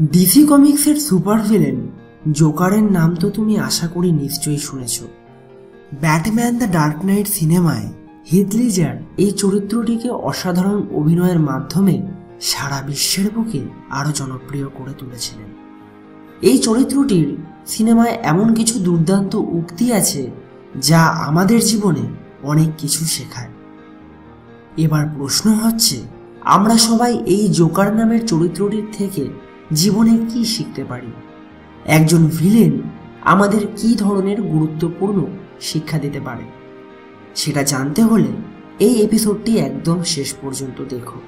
DC কমিক্সের super villain জোকারের নাম তো তুমি আশা করি নিশ্চয়ই শুনেছ। ব্যাটম্যান দ্য ডার্ক নাইট সিনেমায় হিথ লেজার এই চরিত্রটিকে অসাধারণ অভিনয়ের মাধ্যমে সারা বিশ্বের বুকে আরও জনপ্রিয় করে তুলেছিলেন। এই চরিত্রটির সিনেমায় এমন কিছু দুর্দান্ত উক্তি আছে যা আমাদের জীবনে অনেক কিছু শেখায়। এবার প্রশ্ন হচ্ছে, আমরা সবাই এই জোকার নামের চরিত্রটির থেকে জীবনে কি শিখতে পারি? একজন ভিলেন আমাদের কি ধরনের গুরুত্বপূর্ণ শিক্ষা দিতে পারে? সেটা জানতে হলে এই এপিসোডটি একদম শেষ পর্যন্ত দেখো।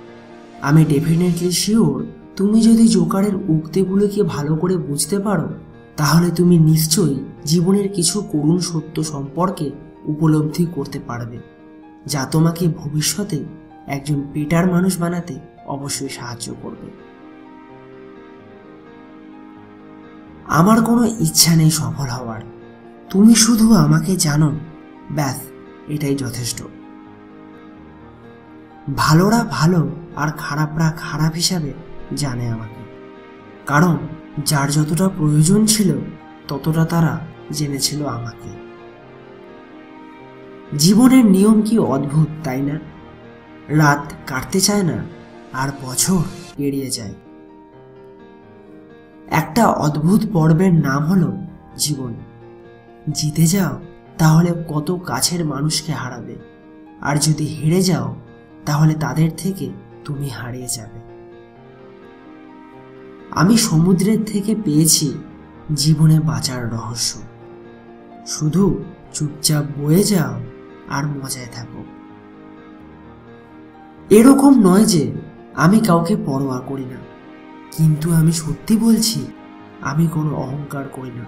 আমি ডেফিনেটলি শিওর তুমি যদি জোকারের উক্তিগুলোকে ভালো করে বুঝতে পারো তাহলে তুমি নিশ্চয়ই জীবনের কিছু করুণ সত্য সম্পর্কে উপলব্ধি করতে পারবে, যা তোমাকে ভবিষ্যতে একজন বেটার মানুষ বানাতে অবশ্যই সাহায্য করবে। আমার কোনো ইচ্ছা নেই সফল হওয়ার, তুমি শুধু আমাকে জানো, ব্যাস এটাই যথেষ্ট। ভালোরা ভালো আর খারাপরা খারাপ হিসাবে জানে আমাকে, কারণ যার যতটা প্রয়োজন ছিল ততটা তারা জেনেছিল আমাকে। জীবনের নিয়ম কি অদ্ভুত, তাই না? রাত কাটতে চায় না আর বছর পেরিয়ে যায়। একটা অদ্ভুত পর্বের নাম হলো জীবন। জিতে যাও তাহলে কত কাছের মানুষকে হারাবে, আর যদি হেরে যাও তাহলে তাদের থেকে তুমি হারিয়ে যাবে। আমি সমুদ্রের থেকে পেয়েছি জীবনে বাঁচার রহস্য। শুধু চুপচাপ বয়ে যাও আর মজায় থাকো। এরকম নয় যে আমি কাউকে পরোয়া করি না, কিন্তু আমি সত্যি বলছি, আমি কোনো অহংকার করি না।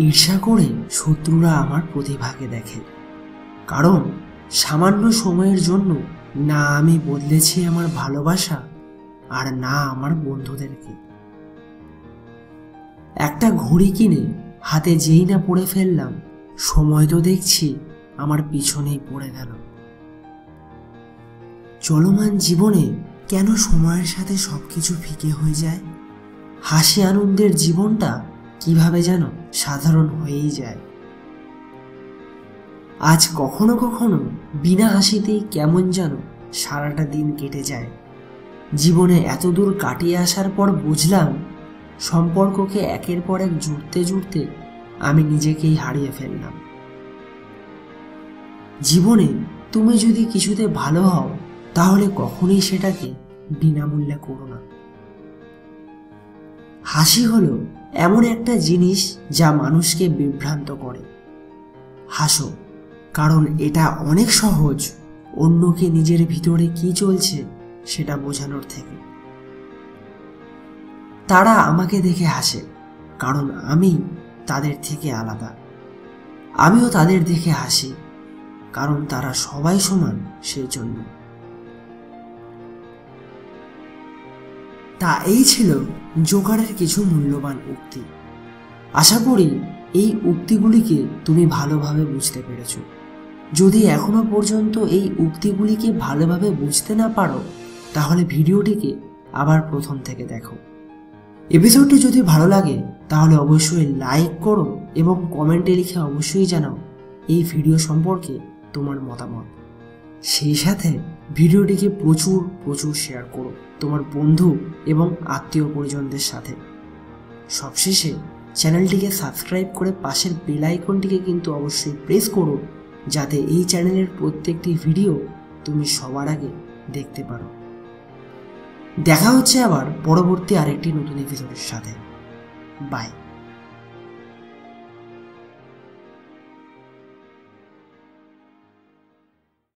ঈর্ষা করে শত্রুরা আমার প্রতিভাকে দেখে, কারণ সামান্য সময়ের জন্য না আমি বদলেছি আমার ভালোবাসা আর না আমার বন্ধুদেরকে। একটা ঘড়ি কিনে হাতে যেই না পড়ে ফেললাম, সময় তো দেখছি আমার পিছনেই পড়ে গেল। চলমান জীবনে কেন সময়ের সাথে সবকিছু ফিকে হয়ে যায়? হাসি আনন্দের জীবনটা কিভাবে যেন সাধারণ হয়েই যায়। আজ কখনো কখনো বিনা হাসিতেই কেমন যেন সারাটা দিন কেটে যায়। জীবনে এত দূর কাটিয়ে আসার পর বুঝলাম, সম্পর্ককে একের পর এক জুড়তে জুড়তে আমি নিজেকেই হারিয়ে ফেললাম। জীবনে তুমি যদি কিছুতে ভালো হও তাহলে কখনোই সেটাকে বিনামূল্যে করো না। হাসি হলো এমন একটা জিনিস যা মানুষকে বিভ্রান্ত করে। হাসো, কারণ এটা অনেক সহজ অন্যকে নিজের ভিতরে কি চলছে সেটা বোঝানোর থেকে। তারা আমাকে দেখে হাসে কারণ আমি তাদের থেকে আলাদা। আমিও তাদের দেখে হাসি কারণ তারা সবাই সমান, সেই জন্য। তা এই ছিল জোকারের কিছু মূল্যবান উক্তি। আশা করি এই উক্তিগুলিকে তুমি ভালোভাবে বুঝতে পেরেছ। যদি এখনো পর্যন্ত এই উক্তিগুলিকে ভালোভাবে বুঝতে না পারো তাহলে ভিডিওটিকে আবার প্রথম থেকে দেখো। এপিসোডটি যদি ভালো লাগে তাহলে অবশ্যই লাইক করো এবং কমেন্টে লিখে অবশ্যই জানাও এই ভিডিও সম্পর্কে তোমার মতামত। সেই সাথে ভিডিওটিকে প্রচুর প্রচুর শেয়ার করো তোমার বন্ধু এবং আত্মীয় পরিজনদের সাথে। সবশেষে চ্যানেলটিকে সাবস্ক্রাইব করে পাশের বেল আইকনটিকে কিন্তু অবশ্যই প্রেস করো, যাতে এই চ্যানেলের প্রত্যেকটি ভিডিও তুমি সবার আগে দেখতে পারো। দেখা হচ্ছে আবার পরবর্তী আরেকটি নতুন এপিসোডের সাথে। বাই।